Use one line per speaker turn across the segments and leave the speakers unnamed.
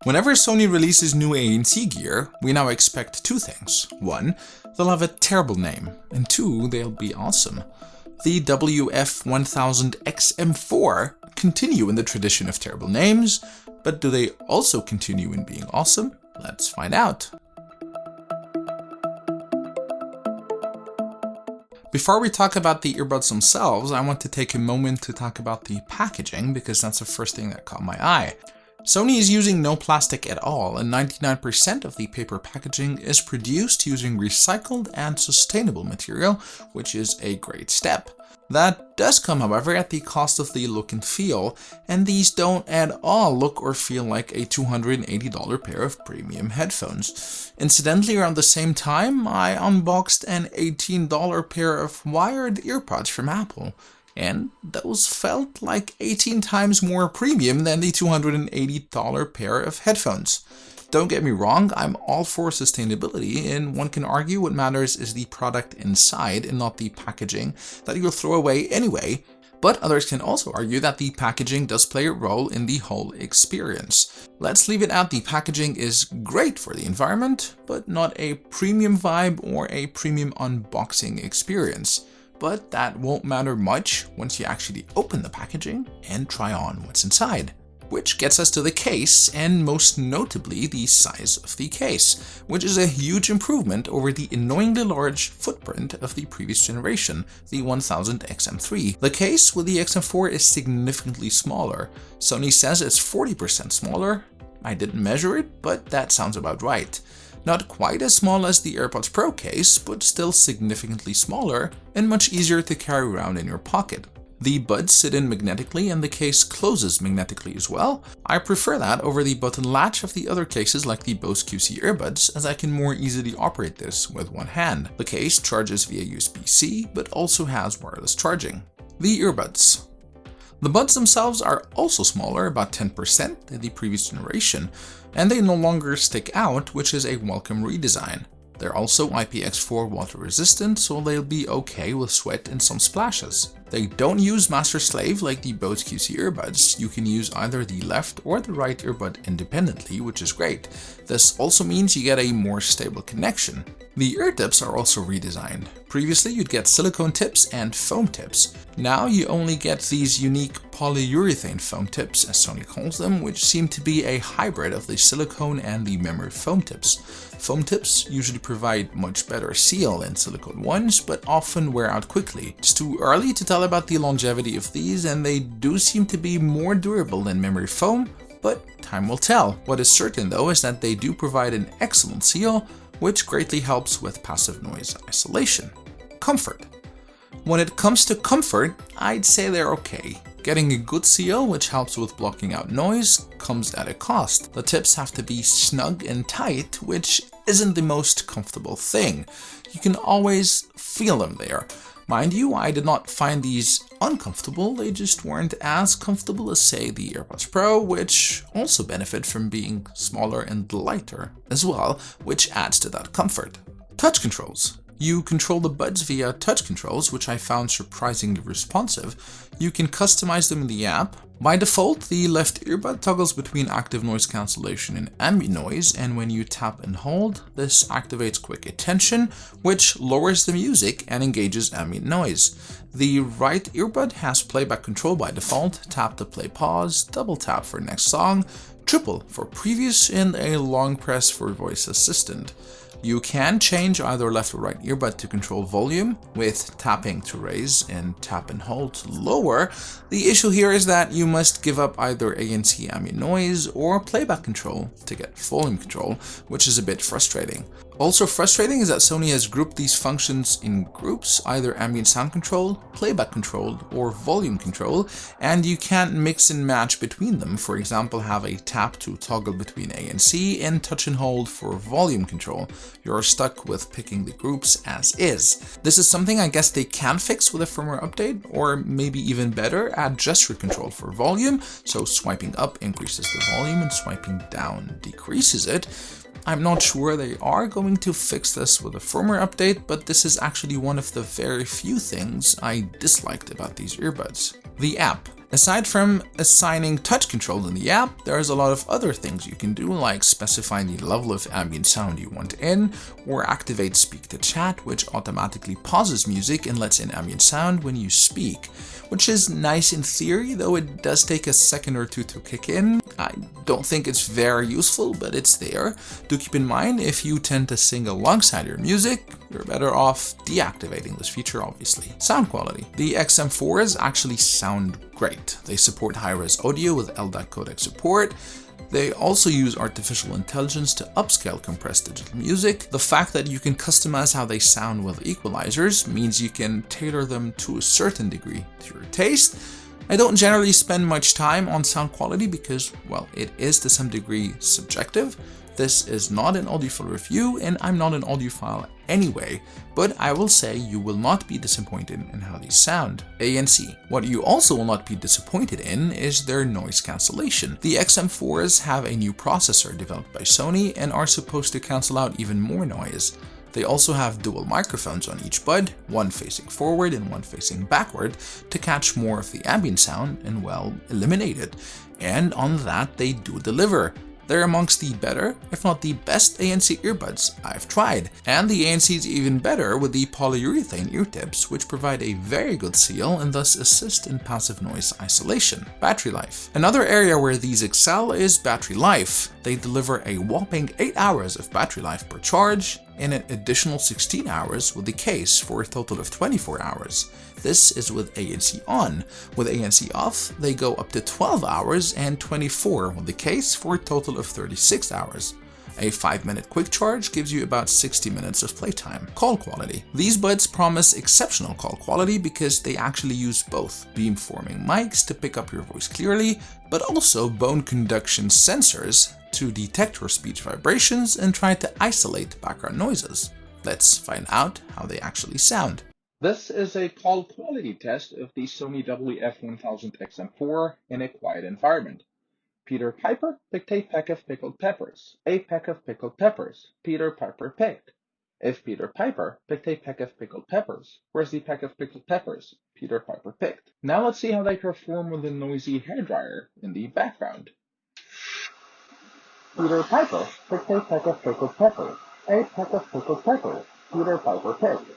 Whenever Sony releases new ANC gear, we now expect two things. One, they'll have a terrible name, and two, they'll be awesome. The WF-1000XM4 continue in the tradition of terrible names, but do they also continue in being awesome? Let's find out. Before we talk about the earbuds themselves, I want to take a moment to talk about the packaging because that's the first thing that caught my eye. Sony is using no plastic at all, and 99% of the paper packaging is produced using recycled and sustainable material, which is a great step. That does come, however, at the cost of the look and feel, and these don't at all look or feel like a $280 pair of premium headphones. Incidentally, around the same time, I unboxed an $18 pair of wired earpods from Apple, and those felt like 18 times more premium than the $280 pair of headphones. Don't get me wrong, I'm all for sustainability, and one can argue what matters is the product inside and not the packaging that you'll throw away anyway, but others can also argue that the packaging does play a role in the whole experience. Let's leave it at the packaging is great for the environment, but not a premium vibe or a premium unboxing experience. But that won't matter much once you actually open the packaging and try on what's inside. Which gets us to the case, and most notably the size of the case, which is a huge improvement over the annoyingly large footprint of the previous generation, the 1000XM3. The case with the XM4 is significantly smaller. Sony says it's 40% smaller. I didn't measure it, but that sounds about right. Not quite as small as the AirPods Pro case, but still significantly smaller and much easier to carry around in your pocket. The buds sit in magnetically and the case closes magnetically as well. I prefer that over the button latch of the other cases like the Bose QC Earbuds, as I can more easily operate this with one hand. The case charges via USB-C, but also has wireless charging. The earbuds. The buds themselves are also smaller, about 10% than the previous generation, and they no longer stick out, which is a welcome redesign. They're also IPX4 water resistant, so they'll be okay with sweat and some splashes. They don't use master-slave like the Bose QC Earbuds. You can use either the left or the right earbud independently, which is great. This also means you get a more stable connection. The ear tips are also redesigned. Previously you'd get silicone tips and foam tips. Now you only get these unique polyurethane foam tips, as Sony calls them, which seem to be a hybrid of the silicone and the memory foam tips. Foam tips usually provide much better seal than silicone ones, but often wear out quickly. It's too early to tell about the longevity of these, and they do seem to be more durable than memory foam, but time will tell. What is certain though is that they do provide an excellent seal, which greatly helps with passive noise isolation. Comfort. When it comes to comfort, I'd say they're okay. Getting a good seal, which helps with blocking out noise, comes at a cost. The tips have to be snug and tight, which isn't the most comfortable thing. You can always feel them there. Mind you, I did not find these uncomfortable, they just weren't as comfortable as, say, the AirPods Pro, which also benefit from being smaller and lighter as well, which adds to that comfort. Touch controls. You control the buds via touch controls, which I found surprisingly responsive. You can customize them in the app. By default, the left earbud toggles between active noise cancellation and ambient noise, and when you tap and hold, this activates quick attention, which lowers the music and engages ambient noise. The right earbud has playback control by default, tap to play pause, double tap for next song, triple for previous, and a long press for voice assistant. You can change either left or right earbud to control volume, with tapping to raise and tap and hold to lower. The issue here is that you must give up either ANC ambient noise or playback control to get volume control, which is a bit frustrating. Also frustrating is that Sony has grouped these functions in groups, either ambient sound control, playback control, or volume control, and you can't mix and match between them. For example, have a tap to toggle between ANC and touch and hold for volume control. You're stuck with picking the groups as is. This is something I guess they can fix with a firmware update, or maybe even better, add gesture control for volume, so swiping up increases the volume and swiping down decreases it. I'm not sure they are going to fix this with a firmware update, but this is actually one of the very few things I disliked about these earbuds. The app. Aside from assigning touch controls in the app, there's a lot of other things you can do, like specify the level of ambient sound you want in, or activate speak to chat, which automatically pauses music and lets in ambient sound when you speak, which is nice in theory, though it does take a second or two to kick in. I don't think it's very useful, but it's there. Do keep in mind, if you tend to sing alongside your music, you're better off deactivating this feature, obviously. Sound quality. The XM4s actually sound great. They support high-res audio with LDAC codec support. They also use artificial intelligence to upscale compressed digital music. The fact that you can customize how they sound with equalizers means you can tailor them to a certain degree to your taste. I don't generally spend much time on sound quality because, well, it is to some degree subjective. This is not an audiophile review, and I'm not an audiophile anyway, but I will say you will not be disappointed in how these sound. ANC. What you also will not be disappointed in is their noise cancellation. The XM4s have a new processor developed by Sony and are supposed to cancel out even more noise. They also have dual microphones on each bud, one facing forward and one facing backward, to catch more of the ambient sound and, well, eliminate it. And on that they do deliver. They're amongst the better, if not the best ANC earbuds I've tried. And the ANC is even better with the polyurethane ear tips, which provide a very good seal and thus assist in passive noise isolation. Battery life. Another area where these excel is battery life. They deliver a whopping 8 hours of battery life per charge, and an additional 16 hours with the case for a total of 24 hours. This is with ANC on. With ANC off, they go up to 12 hours and 24 with the case for a total of 36 hours. A 5-minute quick charge gives you about 60 minutes of playtime. Call quality. These buds promise exceptional call quality because they actually use both beamforming mics to pick up your voice clearly, but also bone conduction sensors to detect your speech vibrations and try to isolate background noises. Let's find out how they actually sound. This is a call quality test of the Sony WF-1000XM4 in a quiet environment. Peter Piper picked a peck of pickled peppers. A peck of pickled peppers. Peter Piper picked. If Peter Piper picked a peck of pickled peppers, where's the peck of pickled peppers Peter Piper picked? Now let's see how they perform with the noisy hairdryer in the background. Peter Piper picked a peck of pickled peppers. A peck of pickled peppers. Peter Piper picked.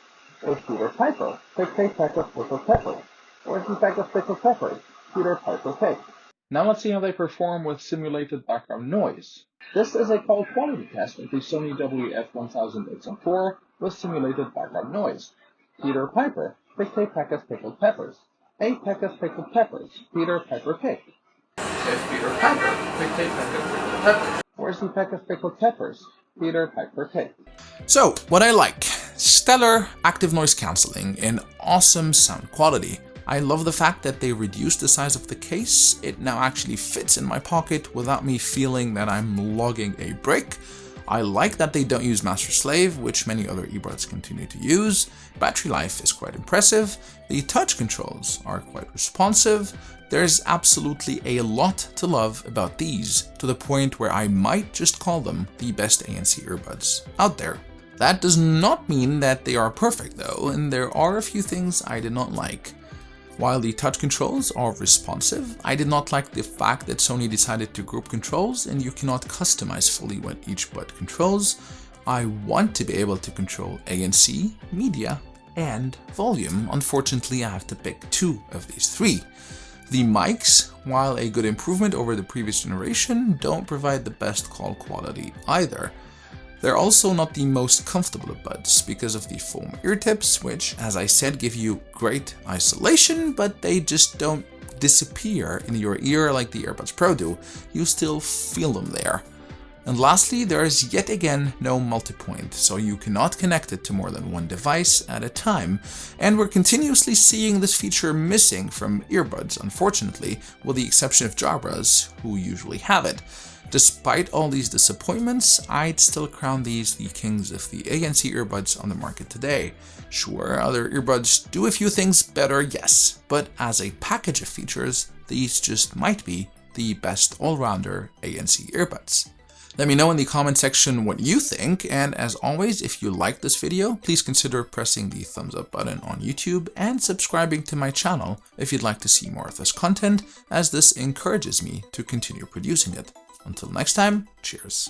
If Peter Piper picked a peck of pickled peppers, where's the peck of pickled peppers Peter Piper picked? Now let's see how they perform with simulated background noise. This is a call quality test of the Sony WF-1000XM4 with simulated background noise. Peter Piper picked a peck of pickled peppers. A peck of pickled peppers Peter Piper picked. If Peter Piper picked a peck of pickled peppers, where's the peck of pickled peppers Peter Piper picked? So, what I like: stellar active noise cancelling and awesome sound quality. I love the fact that they reduced the size of the case. It now actually fits in my pocket without me feeling that I'm lugging a brick. I like that they don't use master slave, which many other earbuds continue to use. Battery life is quite impressive. The touch controls are quite responsive. There's absolutely a lot to love about these, to the point where I might just call them the best ANC earbuds out there. That does not mean that they are perfect though, and there are a few things I did not like. While the touch controls are responsive, I did not like the fact that Sony decided to group controls and you cannot customize fully what each bud controls. I want to be able to control ANC, media, and volume. Unfortunately, I have to pick 2 of these 3. The mics, while a good improvement over the previous generation, don't provide the best call quality either. They're also not the most comfortable of buds because of the foam ear tips, which, as I said, give you great isolation, but they just don't disappear in your ear like the AirPods Pro do. You still feel them there. And lastly, there is yet again no multipoint, so you cannot connect it to more than one device at a time. And we're continuously seeing this feature missing from earbuds, unfortunately, with the exception of Jabras, who usually have it. Despite all these disappointments, I'd still crown these the kings of the ANC earbuds on the market today. Sure, other earbuds do a few things better, yes, but as a package of features, these just might be the best all-rounder ANC earbuds. Let me know in the comment section what you think, and as always, if you like this video, please consider pressing the thumbs up button on YouTube and subscribing to my channel if you'd like to see more of this content, as this encourages me to continue producing it. Until next time, cheers.